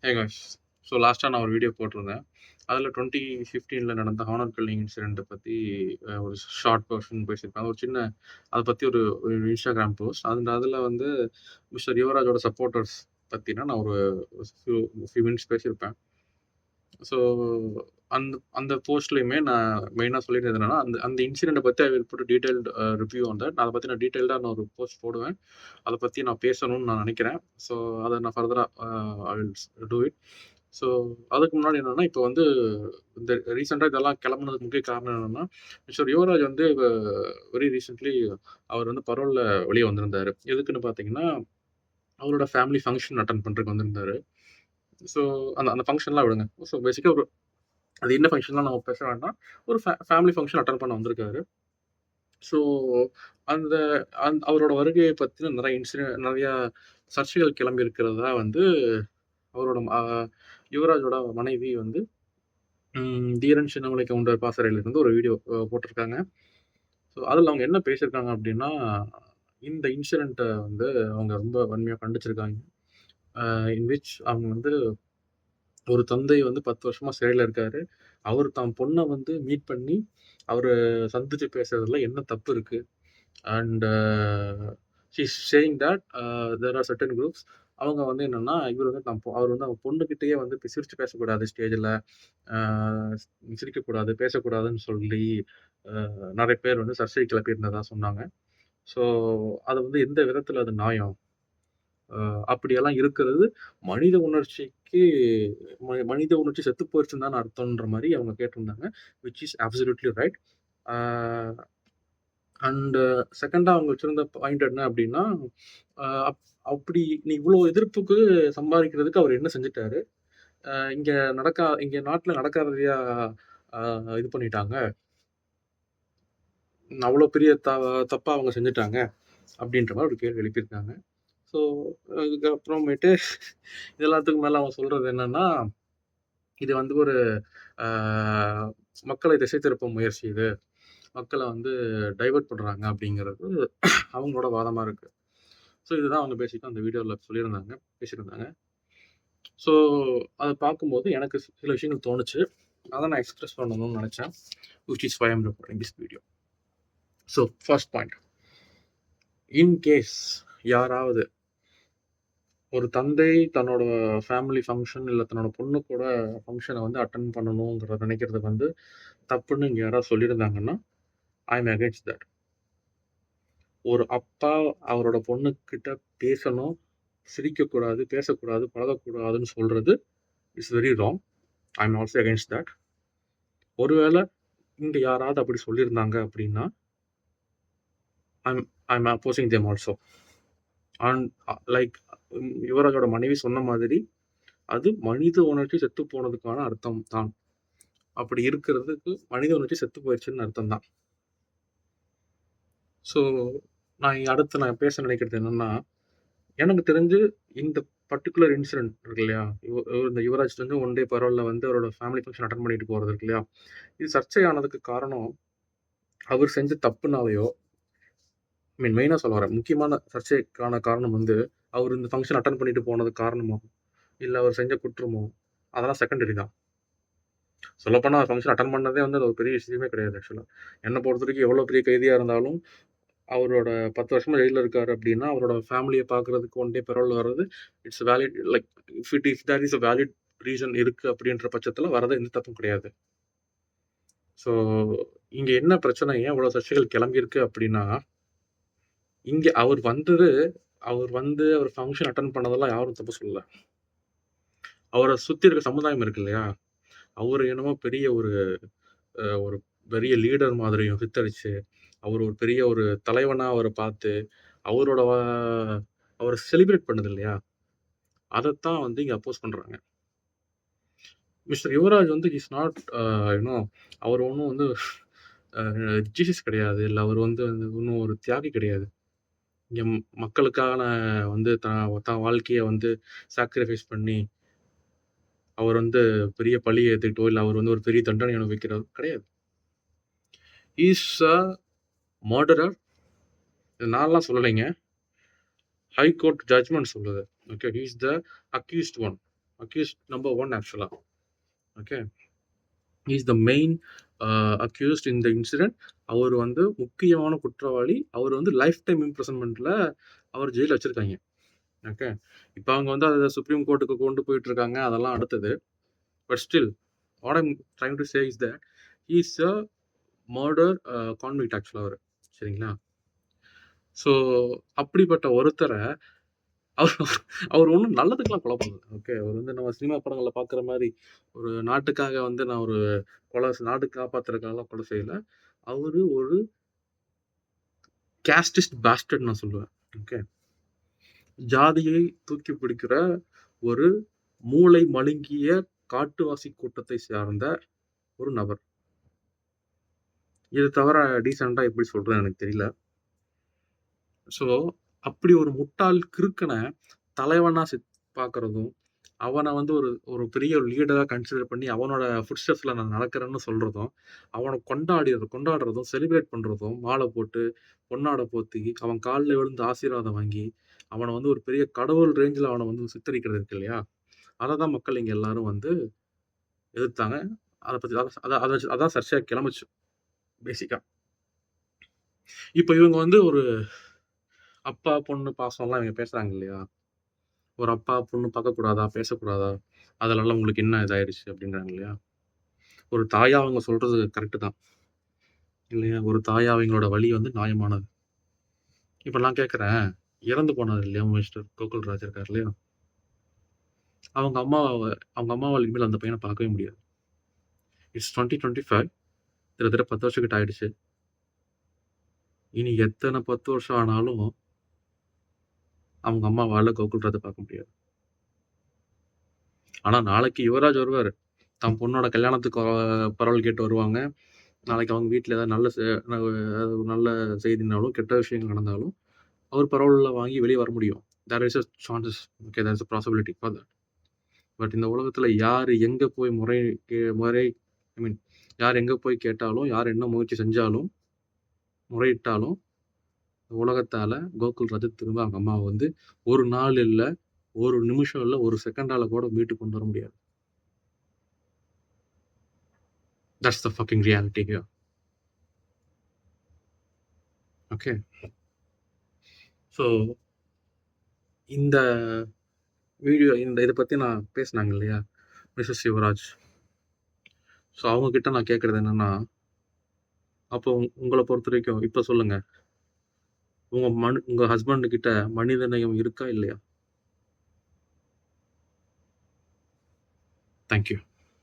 Hey guys. So லாஸ்ட்டாக நான் ஒரு வீடியோ போட்டிருந்தேன். அதில் 2015 நடந்த ஹானர் கில்லிங் இன்சிடென்ட்டை பற்றி ஒரு ஷார்ட் வெர்ஷன் பேசியிருப்பேன். ஒரு சின்ன அதை பற்றி ஒரு இன்ஸ்டாகிராம் போஸ்ட். அதில் வந்து மிஸ்டர் யுவராஜோட சப்போர்ட்டர்ஸ் பற்றினா நான் ஒரு ஃபியூ மினிட்ஸ் பேசியிருப்பேன். ஸோ அந்த போஸ்ட்லையுமே நான் மெயினாக சொல்லியிருந்தது என்னன்னா, அந்த அந்த இன்சிடென்ட்டை பற்றி I will put detailed review on that. அதை பற்றி நான் டீடைல்டாக நான் ஒரு போஸ்ட் போடுவேன். அதை பற்றி நான் பேசணும்னு நான் நினைக்கிறேன். ஸோ அதை நான் ஃபர்தராக I will do it. So அதுக்கு முன்னாடி என்னன்னா, இப்போ வந்து இந்த ரீசெண்டா இதெல்லாம் கிளம்புனதுக்கு முக்கிய காரணம் என்னன்னா, மிஸ்டர் யுவராஜ் வந்து வெரி ரீசென்ட்லி அவர் வந்து பரோல்ல வெளிய வந்திருந்தாரு. எதுக்குன்னு பார்த்தீங்கன்னா, அவரோட ஃபேமிலி ஃபங்ஷன் அட்டெண்ட் பண்றதுக்கு வந்திருந்தாரு. ஸோ அந்த அந்த ஃபங்ஷன்லாம் விடுங்க. ஸோ பேசிக்கா அது என்ன ஃபங்ஷன்லாம் நம்ம பேச வேண்டாம். ஒரு ஃபேமிலி ஃபங்ஷன் அட்டெண்ட் பண்ண வந்திருக்காரு. ஸோ அந்த அவரோட வருகையை பத்தின நெறைய சர்ச்சைகள் கிளம்பி இருக்கிறதா வந்து அவரோட யுவராஜோட மனைவி வந்து தீரன் சின்னமலை கவுண்டர் பாசறையிலிருந்து ஒரு வீடியோ போட்டிருக்காங்க. ஸோ அதில் அவங்க என்ன பேசியிருக்காங்க அப்படின்னா, இந்த இன்சிடென்ட்டை வந்து அவங்க ரொம்ப வன்மையா கண்டிச்சிருக்காங்க. இன் விச் அவங்க வந்து ஒரு தந்தை வந்து 10 வருஷமா சிறையில இருக்காரு. அவர் தான் பொண்ண வந்து மீட் பண்ணி, அவரு சந்திச்சு பேசுறதுல என்ன தப்பு இருக்கு? And she is saying that there are certain groups அவங்க வந்து என்னன்னா, இவரு வந்து அவர் வந்து அவங்க பொண்ணுகிட்டயே வந்து சிரிச்சு பேசக்கூடாது ஸ்டேஜ்ல. அ சிரிக்கக்கூடாது, பேசக்கூடாதுன்னு சொல்லி நெறைய பேர் வந்து சர்ச்சை கிளப்பியிருந்ததா சொன்னாங்க. ஸோ அது வந்து எந்த விதத்தில அது நியாயம்? அப்படியெல்லாம் இருக்கிறது மனித உணர்ச்சிக்கு மனித உணர்ச்சி செத்து போயிருச்சுன்னு தானே அர்த்தம்ன்ற மாரி அவங்க கேட்டிருந்தாங்க. Which is absolutely right. Ah and செகண்டா அவங்க வச்சிருந்த பாயிண்ட் என்ன அப்படின்னா, அ அப் அப்படி நீ இவ்ளோ எதிர்ப்புக்கு சம்பாதிக்கிறதுக்கு அவர் என்ன செஞ்சுட்டாரு? இங்க நாட்ல நடக்காததையா அ இது பண்ணிட்டாங்க. அவ்ளோ பெரிய தப்பா அவங்க செஞ்சுட்டாங்க. அப்படின்ற மாரி ஒரு கேள்வி எழுப்பியிருக்காங்க. ஸோ அதுக்கப்புறமேட்டு இது எல்லாத்துக்கும் மேல அவங்க சொல்றது என்னன்னா, இது வந்து ஒரு அ மக்களை திசை திருப்பும் முயற்சி இது. மக்கள வந்து டைவர்ட் பண்றாங்க அப்படிங்கிறது அவங்களோட வாதமா இருக்கு. ஸோ இதுதான் அவங்க பேசிக்கா அந்த வீடியோல சொல்லியிருந்தாங்க, பேசியிருந்தாங்க. ஸோ அத பார்க்கும்போது எனக்கு சில விஷயங்கள் தோணுச்சு. அத நான் எக்ஸ்பிரஸ் பண்ணணும்னு நெனச்சேன். Which is why I am recording this video. So first point. In case யாராவது ஒரு தந்தை தன்னோட ஃபேமிலி ஃபங்ஷன் இல்ல தன்னோட பொண்ணு கூட ஃபங்ஷன வந்து அட்டெண்ட் பண்ணணுங்கிறத நினைக்கிறது வந்து தப்புன்னு இங்க யாராவது சொல்லியிருந்தாங்கன்னா, ஐ அம் அகைன்ஸ்ட் தட். ஒரு அப்பா அவரோட பொண்ணுகிட்ட பேசணும், சிரிக்கக்கூடாது, பேசக்கூடாது, பழகக்கூடாதுன்னு சொல்றது is very wrong. I am also against that. ஒருவேள இங்க யாராவது அப்படி சொல்லியிருந்தாங்க அப்படின்னா, I am opposing them also. And like யுவராஜோட மனைவி சொன்ன மாதிரி, அது மனித உணர்ச்சி செத்து போனதுக்கான அர்த்தம் தான். அப்படி இருக்கிறதுக்கு மனித உணர்ச்சி செத்து போயிருச்சுன்னு அர்த்தம் தான். ஸோ நான் பேச நினைக்கிறது என்னன்னா, எனக்கு தெரிஞ்சு இந்த பர்ட்டிகுலர் இன்சிடென்ட் இருக்கு இல்லையா? இந்த யுவராஜ் வந்து ஒன் டே பரோல்ல வந்து அவரோட ஃபேமிலி ஃபங்ஷன் அட்டெண்ட் பண்ணிட்டு போறது இருக்கு இல்லையா? இது சர்ச்சையானதுக்கு காரணம், அவர் செஞ்ச தப்புனாலயோ மெயினா சொல்ல வரேன். முக்கியமான சர்ச்சைக்கான காரணம் வந்து, அவர் இந்த ஃபங்ஷன் அட்டெண்ட் பண்ணிட்டு போனது காரணமோ, இல்ல அவர் செஞ்ச குற்றமோ, அதெல்லாம் செகண்டரி தான். சொல்லப்போனா ஃபங்ஷன் அட்டெண்ட் பண்ணதே வந்து அது ஒரு பெரிய விஷயமே கிடையாது ஆக்சுவலா. என்ன பொறுத்தவரைக்கும் எவ்வளோ பெரிய கைதியா இருந்தாலும், அவரோட 10 வருஷமா ஜெயில்ல இருக்காரு அப்படின்னா, அவரோட ஃபேமிலிய பார்க்கறதுக்கு ஒன் டே பரோல்ல வர்றது, it's valid like if there is a valid reason இருக்கு அப்படின்ற பட்சத்தில வரது எந்த தப்பும் கிடையாது. ஸோ இங்க என்ன பிரச்சனை? ஏன் இவ்வளோ சர்ச்சைகள் கிளம்பியிருக்கு அப்படின்னா, இங்க அவர் வந்து அவர் ஃபங்ஷன் அட்டெண்ட் பண்ணதெல்லாம் யாரும் தப்பு சொல்லல. அவர சுத்தி இருக்க சமுதாயம் இருக்கு இல்லையா? அவரு என்னமோ பெரிய ஒரு பெரிய லீடர் மாதிரியும் சித்தரிச்சு, அவர் ஒரு பெரிய ஒரு தலைவனா அவர பார்த்து, அவரோட அவர செலிப்ரேட் பண்ணுது இல்லையா? அதத்தான் வந்து இங்க அப்போஸ் பண்றாங்க. மிஸ்டர் யுவராஜ் வந்து இஸ் நாட் யூ நோ அவர் ஒண்ணும் வந்து அ ஜீசஸ் கிடையாது. இல்ல அவர் வந்து இன்னும் ஒரு தியாகி கிடையாது. இங்க மக்களுக்கான வந்து தான் வாழ்க்கைய வந்து சாக்ரிஃபைஸ் பண்ணி, அவர் வந்து பெரிய பழிய ஏத்துக்கிட்டோ, இல்ல அவர் வந்து ஒரு பெரிய தண்டனை அனுபவிக்கிறவர் கிடையாது. He is a murderer. நான்லாம் சொல்லலைங்க. ஹை கோர்ட் ஜட்ஜ்மென்ட் சொல்லுது. Okay. He is the accused one. Accused number 1 ஆக்சுவலா. Okay. He is the main accused in the incident. அவர் வந்து முக்கியமான குற்றவாளி. அவர் வந்து லைஃப் டைம் இம்ப்ரிசன்மென்ட்ல அவர் ஜெயில்ல வச்சிருக்காய்ங்க. ஓகே. இப்ப அவங்க வந்து அத சுப்ரீம் கோர்ட்டுக்கு கொண்டு போயிட்டு இருக்காங்க. அதெல்லாம் அடுத்தது. But still what I am trying to say is that he is a murder convict actually அவரு. சரிங்களா? ஸோ அப்படிப்பட்ட ஒருத்தர அவர் அவர் ஒண்ணும் நல்லதுக்கெல்லாம் கொலை பண்ணல. ஓகே. அவர் வந்து நம்ம சினிமா படங்கள்ல பார்க்குற மாரி, ஒரு நாட்டுக்காக வந்து நான் ஒரு நாடு காப்பாத்துறதுக்காகலாம் கொலை செய்யல. அவரு ஒரு கேஸ்டிஸ்ட் பாஸ்டர்ட் நான் சொல்லுவேன். ஓகே. ஜாதியை தூக்கி பிடிக்கிற ஒரு மூளை மழுங்கிய காட்டுவாசி கூட்டத்தை சார்ந்த ஒரு நபர். இது தவிர டீசென்ட்டா எப்படி சொல்றதுன்னு எனக்கு தெரியல. ஸோ, அப்படி ஒரு முட்டாள் கிறுக்கன தலைவனா பார்க்குறதும், அவன வந்து ஒரு ஒரு பெரிய லீடரா கன்சிடர் பண்ணி, அவனோட ஃபுட் ஸ்டெப்ஸ்ல நான் நடக்கிறேன்னு சொல்றதும், அவன கொண்டாடுறதும், செலிப்ரேட் பண்றதும், மாலை போட்டு, பொன்னாடை போத்தி, அவன் கால்ல விழுந்து ஆசீர்வாதம் வாங்கி, அவன வந்து ஒரு பெரிய கடவுள் ரேஞ்சுல அவன வந்து சித்தரிக்கிறது இருக்கு இல்லையா? அத தான் மக்கள் இங்க எல்லாரும் வந்து எதிர்த்தாங்க. அத பத்தி அதான் சர்ச்சையா கிளம்புச்சு பேசிக்கா. இப்ப இவங்க வந்து ஒரு அப்பா, பொண்ணு பாசம்லாம் இவங்க பேசுறாங்க இல்லையா? ஒரு அப்பா, பொண்ணு பார்க்கக்கூடாதா? பேசக்கூடாதா? அதுலலாம் உங்களுக்கு என்ன இதாயிருச்சு அப்டின்றாங்க இல்லையா? ஒரு தாயா அவங்க சொல்றது கரெக்ட்டு தான். இல்லையா? ஒரு தாயா அவங்களோட வலி வந்து நியாயமானது. இப்ப நான் கேட்கிறேன், இறந்து போனாரு இல்லையா? மிஸ்டர் கோகுல்ராஜ் இருக்காரு இல்லையா? அவங்க அம்மாவால இனிமேல் அந்த பையன பார்க்கவே முடியாது. இட்ஸ் 2025 கிட்டத்தட்ட 10 வருஷம் கிட்ட ஆயிடுச்சு. இனி எத்தன 10 வருஷம் ஆனாலும், அவங்க அம்மாவால கோகுல்ராஜ பார்க்க முடியாது. ஆனா நாளைக்கு யுவராஜ் வருவாரு. தன் பொண்ணோட கல்யாணத்துக்கு பரவல் கேட்டு வருவாங்க. நாளைக்கு அவங்க வீட்ல ஏதாவது நல்ல செய்தினாலும், கெட்ட விஷயங்கள் நடந்தாலும், அவர் பரவல்ல வாங்கி வெளிய வர முடியும். There is a chances. Okay, there is a possibility for that. But இந்த உலகத்துல யாரு எங்க போய் ஐ மீன் யார் எங்க போய் கேட்டாலும், யார் என்ன முயற்சி செஞ்சாலும், முறையிட்டாலும், உலகத்தால கோகுல்ராஜ் திரும்ப அவங்க அம்மாவ வந்து ஒரு நாள் இல்ல, ஒரு நிமிஷம் இல்ல, ஒரு செகண்டால கூட மீட்டு கொண்டு வர முடியாது. That's the fucking reality here. Okay. So இந்த இத பத்தி நான் பேசினாங்க இல்லையா? மிஸ்ஸஸ் யுவராஜ். ஸோ அவங்க கிட்ட நான் கேட்கறது என்னன்னா, அப்போ உங்கள பொறுத்தவரைக்கும் இப்ப சொல்லுங்க. உங்க ஹஸ்பண்ட் கிட்ட மனித நேயம் இருக்கா? இல்லையா? Thank you.